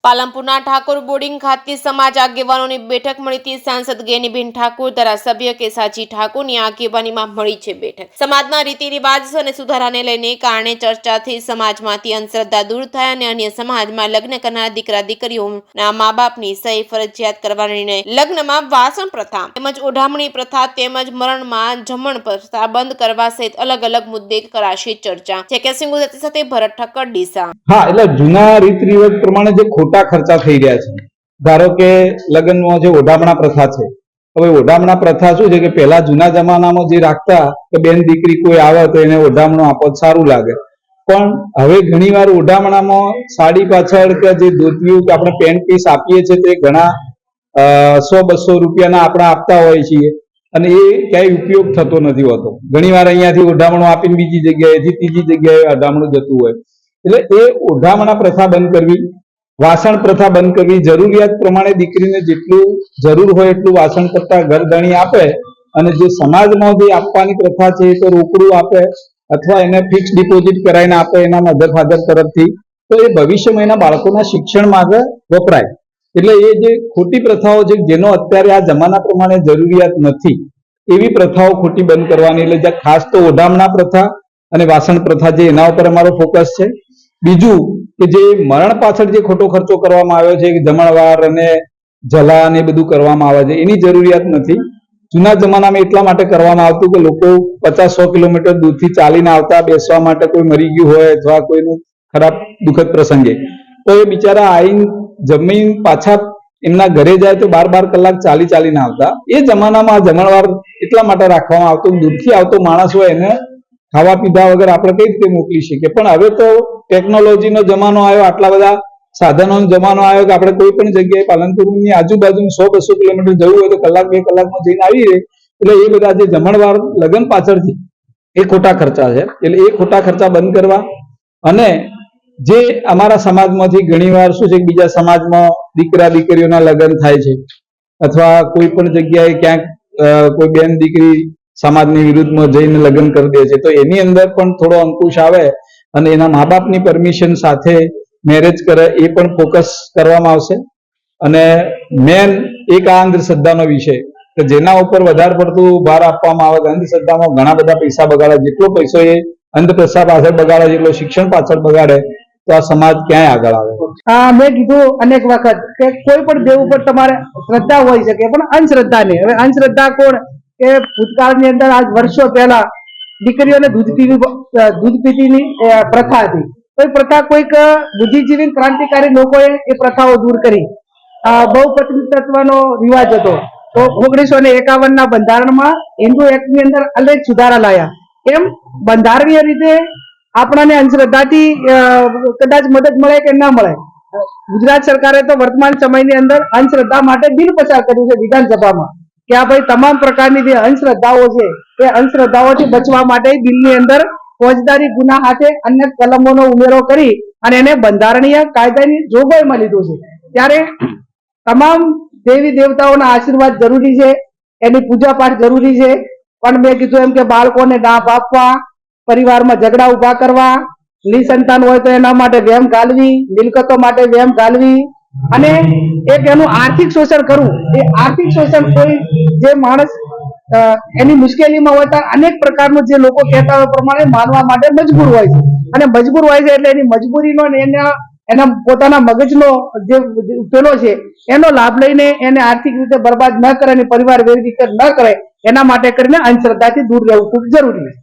પાલનપુરના Thakor boarding ખાતે સમાજ આગેવાનોની બેઠક મળી હતી। સાંસદ ગેનીબેન ઠાકોર, ધારાસભ્ય કેસાજી ઠાકોરની આગેવાનીમાં મળી છે બેઠક। સમાજના રીતિ રિવાજ અને સુધારાને લઈને કારણે ચર્ચાથી સમાજમાંથી અંધશ્રદ્ધા દૂર થાય અને અન્ય સમાજમાં લગ્ન કરનાર દીકરા દીકરીઓના મા બાપની સહી ફરજિયાત કરવાનો નિર્ણય, લગ્નમાં વાસણ પ્રથા તેમજ ઓઢામણી પ્રથા તેમજ મરણમાં જમણ પ્રથા બંધ કરવા સહિત અલગ અલગ મુદ્દે કરાશે ચર્ચા। જેકેસિંહ ગુજરાતી સાથે ભરત ઠક્કર, ડીસા। હા, એટલે જૂના રીત રિવાજ પ્રમાણે જે ખોટા ખર્ચા થઈ રહ્યા છે, ધારો કે લગ્નમાં જે ઓઢામણા પ્રથા છે, હવે ઓઢામણા પ્રથા શું છે કે પહેલા જૂના જમાનામાં જે રાખતા કે બેન દીકરી કોઈ આવે તો એને ઓઢામણું આપો સારું લાગે, પણ હવે ઘણીવાર ઓઢામણામાં સાડી પાછળ કે જે ધોતિયું કે આપણે પેન્ટ પીસ આપીએ છીએ તે ઘણા 100-200 રૂપિયાના આપણે આપતા હોઈએ છીએ અને એ ક્યાંય ઉપયોગ થતો નથી હોતો। ઘણીવાર અહીંયાથી ઓઢામણું આપીને બીજી જગ્યાએથી ત્રીજી જગ્યાએ ઓઢામણું જતું હોય, એટલે એ ઓઢામણા પ્રથા બંધ કરવી, વાસણ પ્રથા બંધ કરવી, જરૂરિયાત પ્રમાણે દીકરીને જેટલું જરૂર હોય એટલું વાસણ કરતા ઘરધણી આપે અને જે સમાજમાં જે આપવાની પ્રથા છે એ તો રોકડું આપે અથવા એને ફિક્સ ડિપોઝિટ કરાવીને આપે એના મધર ફાધર તરફથી, તો એ ભવિષ્યમાં એના બાળકોના શિક્ષણ માટે વપરાય। એટલે એ જે ખોટી પ્રથાઓ છે જેનો અત્યારે આ જમાના પ્રમાણે જરૂરિયાત નથી એવી પ્રથાઓ ખોટી બંધ કરવાની, એટલે ખાસ તો ઓઢામણા પ્રથા અને વાસણ પ્રથા જે એના ઉપર અમારો ફોકસ છે। બીજું કે જે મરણ પાછળ જે ખોટો ખર્ચો કરવામાં આવ્યો છે, જમણવાર અને જલા ને બધું કરવામાં આવે છે, એની જરૂરિયાત નથી। જૂના જમાનામાં એટલા માટે કરવામાં આવતું કે લોકો 50-100 કિલોમીટર દૂરથી ચાલીને આવતા બેસવા માટે, કોઈ મરી ગયું હોય અથવા કોઈનું ખરાબ દુઃખદ પ્રસંગે, તો એ બિચારા આવીને જમીન પાછા એમના ઘરે જાય તો 12 કલાક ચાલીને આવતા। એ જમાનામાં જમણવાર એટલા માટે રાખવામાં આવતો, દૂરથી આવતો માણસ હોય એને ખાવા પીધા વગર આપણે કઈ રીતે મોકલી શકીએ, પણ હવે તો ટેકનોલોજીનો જમાનો આવ્યો, આટલા બધા સાધનોનો જમાનો આવ્યો કે આપણે કોઈ પણ જગ્યાએ પાલનપુરની આજુબાજુ 100-200 કિલોમીટર જવું હોય તો 1-2 કલાકમાં જઈને આવી રહે। એટલે એ બધા જે જમણવાર લગ્ન પાછળથી એ ખોટા ખર્ચા છે, એટલે એ ખોટા ખર્ચા બંધ કરવા અને જે અમારા સમાજમાંથી ઘણીવાર શું છે કે બીજા સમાજમાં દીકરા દીકરીઓના લગ્ન થાય છે અથવા કોઈ પણ જગ્યાએ ક્યાંક કોઈ બેન દીકરી સમાજની વિરુદ્ધમાં જઈને લગ્ન કરી દે છે, તો એની અંદર પણ થોડો અંકુશ આવે અને એના મા બાપની પરમિશન સાથે મેરેજ કરે એ પણ ફોકસ કરવામાં આવશે। અને મેન એક આ અંધશ્રદ્ધાનો વિષય કે જેના ઉપર વધારે પડતું ભાર આપવામાં આવે, અંધશ્રદ્ધામાં ઘણા બધા પૈસા બગાડે, જેટલો પૈસો એ અંધશ્રદ્ધા પાછળ બગાડે જેટલો શિક્ષણ પાછળ બગાડે તો આ સમાજ ક્યાંય આગળ આવે। મેં કીધું અનેક વખત કે કોઈ પણ દેવ ઉપર તમારે શ્રદ્ધા હોઈ શકે પણ અંધશ્રદ્ધા નહીં। હવે અંધશ્રદ્ધા કોણ કે ભૂતકાળની અંદર આજ વર્ષો પહેલા દીકરીઓને દૂધ પીતીની પ્રથા હતી, તો એ પ્રથા કોઈક બુદ્ધિજીવી ક્રાંતિકારી લોકોએ એ પ્રથાઓ દૂર કરી। બહુ પ્રતિનિધિત્વનો રિવાજ હતો, તો 1951ના બંધારણમાં હિન્દુ એક્ટની અંદર અનેક સુધારા લાયા। એમ બંધારણીય રીતે આપણાને અંધશ્રદ્ધાથી કદાચ મદદ મળે કે ના મળે, ગુજરાત સરકારે તો વર્તમાન સમયની અંદર અંધશ્રદ્ધા માટે બિલ પસાર કર્યું છે વિધાનસભામાં કે આ ભાઈ તમામ પ્રકારની જે અંધશ્રદ્ધાઓ છે એ અંધશ્રદ્ધાઓથી બચવા માટે બિલની અંદર ફોજદારી ગુના હાથે અન્ય કલમોનો ઉમેરો કરી અને એને બંધારણીય કાયદાની જોગવાઈમાં લીધું છે। ત્યારે તમામ દેવી દેવતાઓના આશીર્વાદ જરૂરી છે, એની પૂજા પાઠ જરૂરી છે, પણ મેં કીધું એમ કે બાળકોને દાપ આપવા, પરિવારમાં ઝઘડા ઉભા કરવા, નિસંતાન હોય તો એના માટે વેમ ગાલવી, મિલકતો માટે વેમ ગાલવી અને એક એનું આર્થિક શોષણ કરવું, એ આર્થિક શોષણ કોઈ જે માણસ એની મુશ્કેલીમાં હોય ત્યારે અનેક પ્રકારનું જે લોકો કહેતા હોય પ્રમાણે માનવા માટે મજબૂર હોય છે અને મજબૂર હોય છે એટલે એની મજબૂરીનો એના પોતાના મગજનો જે પેલો છે એનો લાભ લઈને એને આર્થિક રીતે બરબાદ ન કરે અને પરિવાર વેરવિખેર ન કરે, એના માટે કરીને અંધશ્રદ્ધાથી દૂર રહેવું ખૂબ જરૂરી છે।